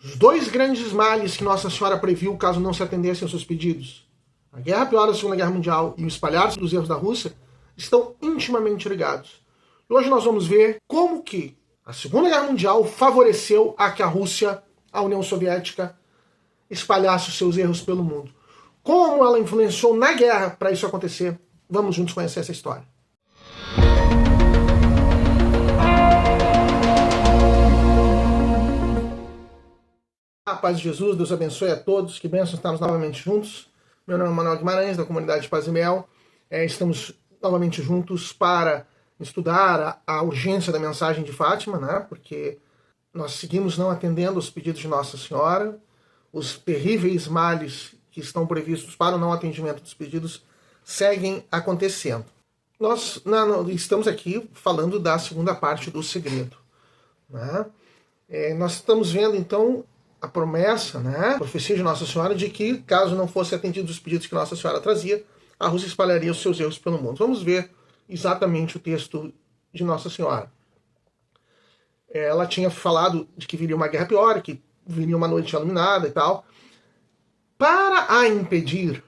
os dois grandes males que Nossa Senhora previu caso não se atendessem aos seus pedidos, a guerra pior da Segunda Guerra Mundial e o espalhar-se dos erros da Rússia, estão intimamente ligados. E hoje nós vamos ver como que a Segunda Guerra Mundial favoreceu a que a Rússia, a União Soviética, espalhasse os seus erros pelo mundo. Como ela influenciou na guerra para isso acontecer. Vamos juntos conhecer essa história. A paz de Jesus, Deus abençoe a todos, que bênção estarmos novamente juntos. Meu nome é Manuel Guimarães, da comunidade Paz e Mel. Estamos novamente juntos para estudar a urgência da mensagem de Fátima, né? Porque nós seguimos não atendendo os pedidos de Nossa Senhora, os terríveis males que estão previstos para o não atendimento dos pedidos seguem acontecendo. Nós estamos aqui falando da segunda parte do segredo, né? Nós estamos vendo então a promessa, né, a profecia de Nossa Senhora de que, caso não fossem atendidos os pedidos que Nossa Senhora trazia, a Rússia espalharia os seus erros pelo mundo. Vamos ver exatamente o texto de Nossa Senhora. Ela tinha falado de que viria uma guerra pior, que viria uma noite iluminada e tal. Para impedir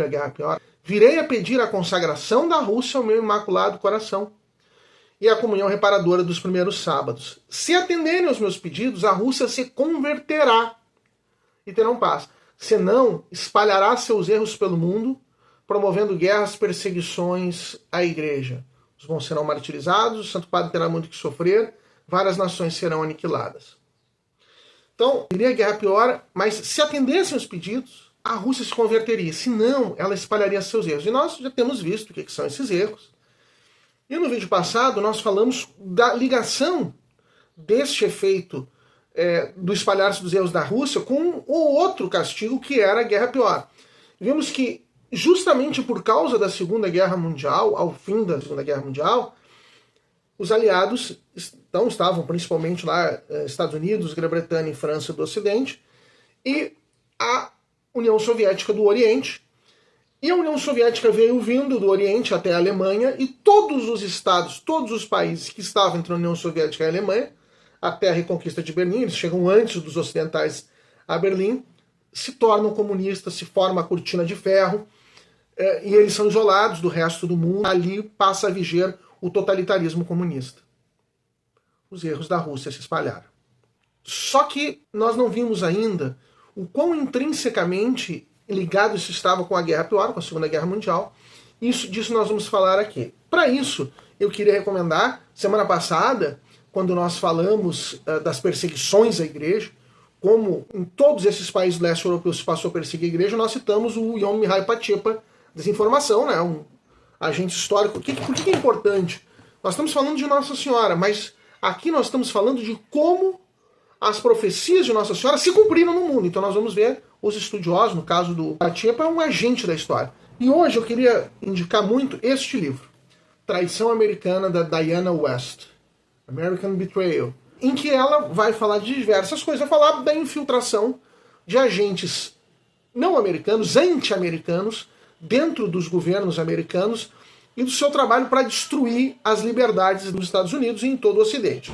a guerra pior, virei a pedir a consagração da Rússia ao meu imaculado coração e a comunhão reparadora dos primeiros sábados. Se atenderem aos meus pedidos, a Rússia se converterá e terão paz. Senão, espalhará seus erros pelo mundo, promovendo guerras, perseguições à igreja. Os bons serão martirizados, o Santo Padre terá muito que sofrer, várias nações serão aniquiladas. Então, viria a guerra pior, mas se atendessem os pedidos, a Rússia se converteria. Senão, ela espalharia seus erros. E nós já temos visto o que são esses erros. E no vídeo passado nós falamos da ligação deste efeito do espalhar-se dos erros da Rússia com o outro castigo que era a guerra pior. Vimos que justamente por causa da Segunda Guerra Mundial, ao fim da Segunda Guerra Mundial, os aliados estavam principalmente lá, Estados Unidos, Grã-Bretanha e França do Ocidente, e a União Soviética do Oriente. E a União Soviética veio vindo do Oriente até a Alemanha, e todos os estados, todos os países que estavam entre a União Soviética e a Alemanha, até a reconquista de Berlim, eles chegam antes dos ocidentais a Berlim, se tornam comunistas, se forma a cortina de ferro, e eles são isolados do resto do mundo. Ali passa a viger o totalitarismo comunista. Os erros da Rússia se espalharam. Só que nós não vimos ainda o quão intrinsecamente ligado isso estava com a Guerra Pior, com a Segunda Guerra Mundial. Disso nós vamos falar aqui. Para isso, eu queria recomendar, semana passada, quando nós falamos das perseguições à igreja, como em todos esses países do leste europeu se passou a perseguir a igreja, nós citamos o Ion Mihai Pachepa, desinformação, né? Um agente histórico. Por que é importante? Nós estamos falando de Nossa Senhora, mas aqui nós estamos falando de como as profecias de Nossa Senhora se cumpriram no mundo. Então nós vamos ver os estudiosos, no caso do Pachepa, é um agente da história. E hoje eu queria indicar muito este livro, Traição Americana, da Diana West, American Betrayal, em que ela vai falar de diversas coisas, vai falar da infiltração de agentes não americanos, anti-americanos, dentro dos governos americanos e do seu trabalho para destruir as liberdades dos Estados Unidos e em todo o Ocidente.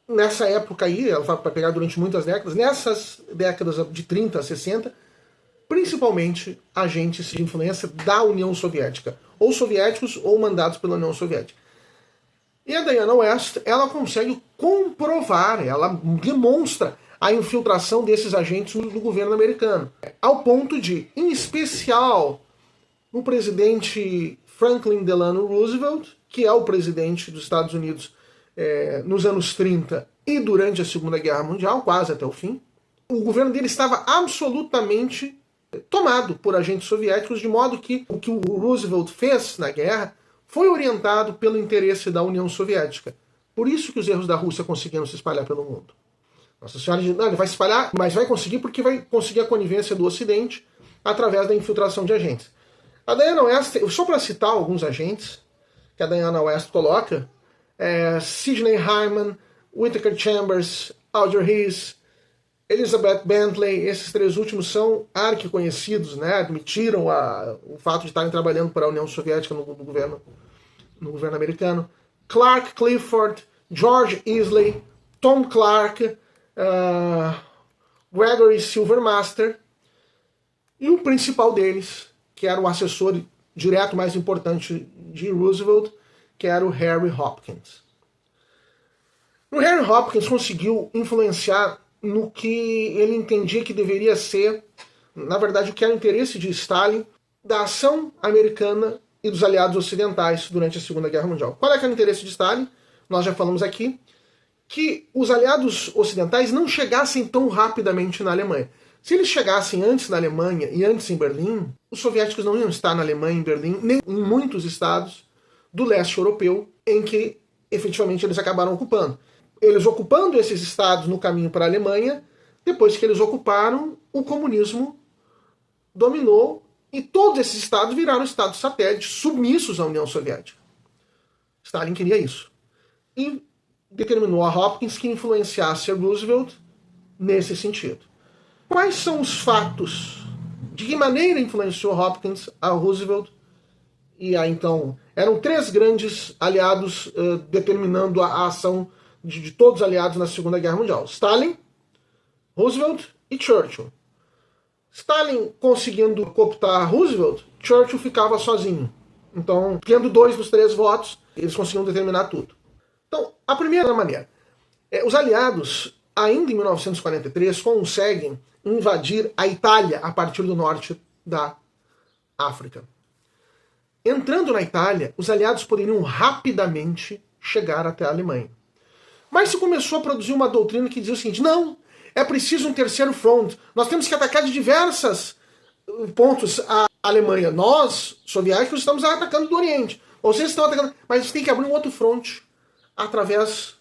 Nessa época aí, ela vai pegar durante muitas décadas, nessas décadas de 30 a 60, principalmente agentes de influência da União Soviética, ou soviéticos ou mandados pela União Soviética. E a Diana West, ela consegue comprovar, ela demonstra a infiltração desses agentes no governo americano, ao ponto de, em especial, o presidente Franklin Delano Roosevelt, que é o presidente dos Estados Unidos nos anos 30 e durante a Segunda Guerra Mundial, quase até o fim, o governo dele estava absolutamente tomado por agentes soviéticos, de modo que o que o Roosevelt fez na guerra foi orientado pelo interesse da União Soviética. Por isso que os erros da Rússia conseguiram se espalhar pelo mundo. Nossa Senhora diz, não, ele vai se espalhar, mas vai conseguir porque vai conseguir a conivência do Ocidente através da infiltração de agentes. A Diana West, só para citar alguns agentes que a Diana West coloca, Sidney Hyman, Whittaker Chambers, Alger Hiss, Elizabeth Bentley, esses três últimos são arquiconhecidos, né? Admitiram o fato de estarem trabalhando para a União Soviética no governo americano. Clark Clifford, George Easley, Tom Clark, Gregory Silvermaster, e o principal deles, que era o assessor direto mais importante de Roosevelt, que era o Harry Hopkins. O Harry Hopkins conseguiu influenciar no que ele entendia que deveria ser, na verdade, o que era o interesse de Stalin, da ação americana e dos aliados ocidentais durante a Segunda Guerra Mundial. Qual é que era o interesse de Stalin? Nós já falamos aqui que os aliados ocidentais não chegassem tão rapidamente na Alemanha. Se eles chegassem antes na Alemanha e antes em Berlim, os soviéticos não iam estar na Alemanha, em Berlim, nem em muitos estados do leste europeu em que efetivamente eles acabaram ocupando. Eles ocupando esses estados no caminho para a Alemanha, depois que eles ocuparam, o comunismo dominou e todos esses estados viraram estados satélites submissos à União Soviética. Stalin queria isso. E determinou a Hopkins que influenciasse a Roosevelt nesse sentido. Quais são os fatos? De que maneira influenciou Hopkins a Roosevelt? E aí, então, eram três grandes aliados determinando a ação de todos os aliados na Segunda Guerra Mundial. Stalin, Roosevelt e Churchill. Stalin conseguindo cooptar Roosevelt, Churchill ficava sozinho. Então, tendo 2 dos 3 votos, eles conseguiam determinar tudo. Então, a primeira maneira. Os aliados, ainda em 1943, conseguem invadir a Itália a partir do norte da África. Entrando na Itália, os aliados poderiam rapidamente chegar até a Alemanha. Mas se começou a produzir uma doutrina que dizia o seguinte: não, é preciso um terceiro front. Nós temos que atacar de diversos pontos a Alemanha. Nós, soviéticos, estamos atacando do Oriente. Vocês estão atacando, mas tem que abrir um outro front através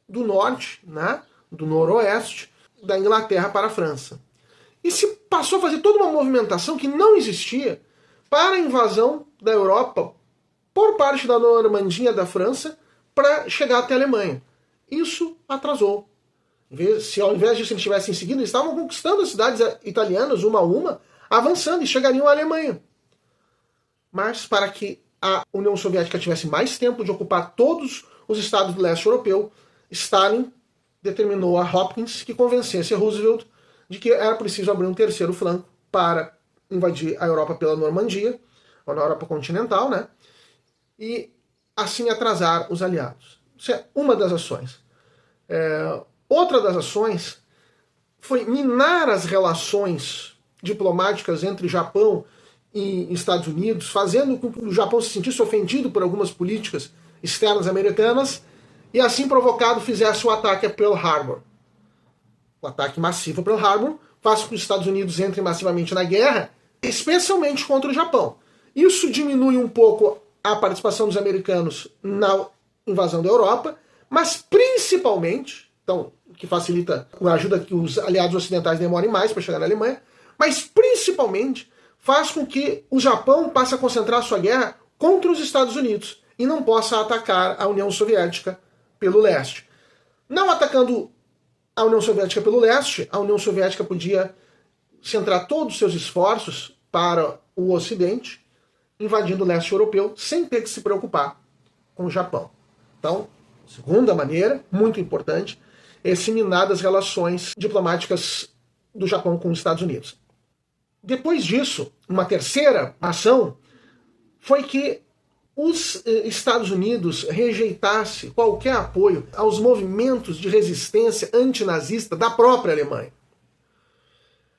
do norte, né, do noroeste, da Inglaterra para a França. E se passou a fazer toda uma movimentação que não existia para a invasão da Europa por parte da Normandia da França para chegar até a Alemanha. Isso atrasou. Se ao invés disso eles tivessem seguido, eles estavam conquistando as cidades italianas uma a uma, avançando e chegariam à Alemanha. Mas para que a União Soviética tivesse mais tempo de ocupar todos os estados do leste europeu, Stalin determinou a Hopkins que convencesse a Roosevelt de que era preciso abrir um terceiro flanco para invadir a Europa pela Normandia, ou na Europa continental, né? E assim atrasar os aliados. Isso é uma das ações. Outra das ações foi minar as relações diplomáticas entre Japão e Estados Unidos, fazendo com que o Japão se sentisse ofendido por algumas políticas externas americanas e assim provocado fizesse o ataque a Pearl Harbor. O ataque massivo a Pearl Harbor faz com que os Estados Unidos entrem massivamente na guerra, especialmente contra o Japão. Isso diminui um pouco a participação dos americanos na invasão da Europa, mas principalmente, então, que facilita, ajuda que os aliados ocidentais demorem mais para chegar na Alemanha, mas principalmente faz com que o Japão passe a concentrar sua guerra contra os Estados Unidos e não possa atacar a União Soviética pelo leste. Não atacando a União Soviética pelo leste, a União Soviética podia centrar todos os seus esforços para o Ocidente, invadindo o leste europeu, sem ter que se preocupar com o Japão. Então, segunda maneira, muito importante, é minar das relações diplomáticas do Japão com os Estados Unidos. Depois disso, uma terceira ação foi que os Estados Unidos rejeitassem qualquer apoio aos movimentos de resistência antinazista da própria Alemanha.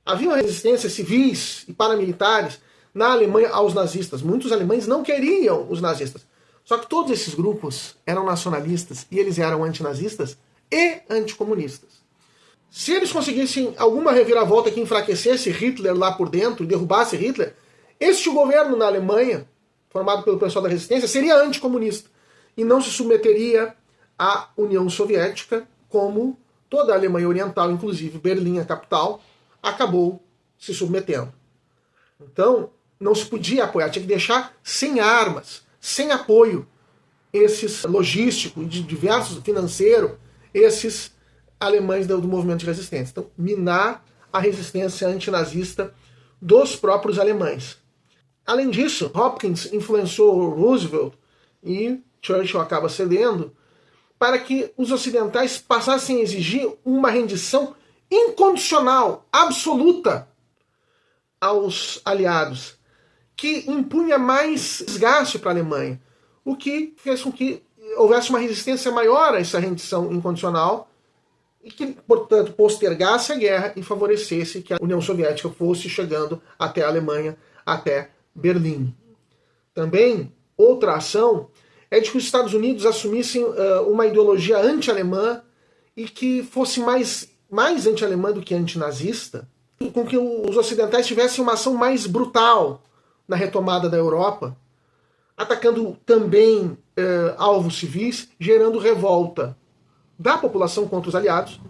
Havia resistências civis e paramilitares na Alemanha aos nazistas. Muitos alemães não queriam os nazistas. Só que todos esses grupos eram nacionalistas e eles eram antinazistas e anticomunistas. Se eles conseguissem alguma reviravolta que enfraquecesse Hitler lá por dentro e derrubasse Hitler, este governo na Alemanha, formado pelo pessoal da resistência, seria anticomunista e não se submeteria à União Soviética, como toda a Alemanha Oriental, inclusive Berlim, a capital, acabou se submetendo. Então, não se podia apoiar, tinha que deixar sem armas, sem apoio, esses logísticos, de diversos financeiro, esses alemães do movimento de resistência. Então, minar a resistência antinazista dos próprios alemães. Além disso, Hopkins influenciou Roosevelt e Churchill acaba cedendo para que os ocidentais passassem a exigir uma rendição incondicional, absoluta aos aliados, que impunha mais desgaste para a Alemanha, o que fez com que houvesse uma resistência maior a essa rendição incondicional e que, portanto, postergasse a guerra e favorecesse que a União Soviética fosse chegando até a Alemanha, até Berlim. Também, outra ação é de que os Estados Unidos assumissem uma ideologia anti-alemã e que fosse mais anti-alemã do que antinazista, com que os ocidentais tivessem uma ação mais brutal na retomada da Europa, atacando também alvos civis, gerando revolta da população contra os aliados,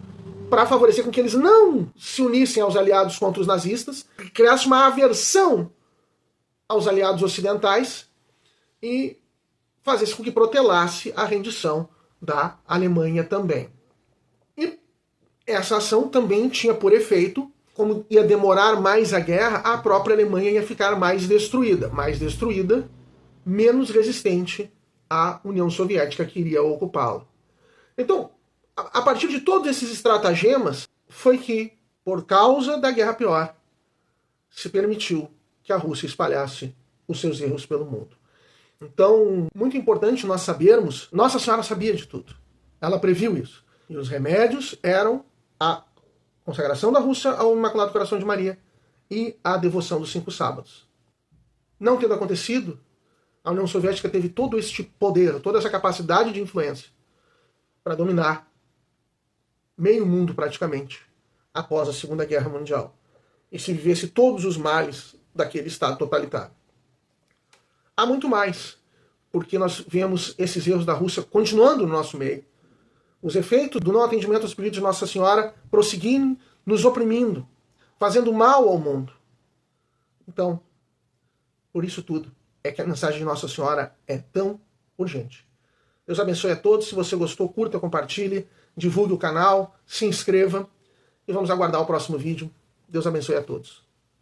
para favorecer com que eles não se unissem aos aliados contra os nazistas, criasse uma aversão aos aliados ocidentais e fazesse com que protelasse a rendição da Alemanha também. E essa ação também tinha por efeito, como ia demorar mais a guerra, a própria Alemanha ia ficar mais destruída, menos resistente à União Soviética que iria ocupá-la. Então, a partir de todos esses estratagemas, foi que, por causa da Guerra Pior, se permitiu que a Rússia espalhasse os seus erros pelo mundo. Então, muito importante nós sabermos, Nossa Senhora sabia de tudo. Ela previu isso. E os remédios eram a consagração da Rússia ao Imaculado Coração de Maria e a devoção dos 5 sábados. Não tendo acontecido, a União Soviética teve todo este poder, toda essa capacidade de influência para dominar meio mundo praticamente após a Segunda Guerra Mundial e se vivesse todos os males daquele Estado totalitário. Há muito mais, porque nós vemos esses erros da Rússia continuando no nosso meio. Os efeitos do não atendimento aos pedidos de Nossa Senhora prosseguindo, nos oprimindo, fazendo mal ao mundo. Então, por isso tudo, é que a mensagem de Nossa Senhora é tão urgente. Deus abençoe a todos. Se você gostou, curta, compartilhe, divulgue o canal, se inscreva e vamos aguardar o próximo vídeo. Deus abençoe a todos.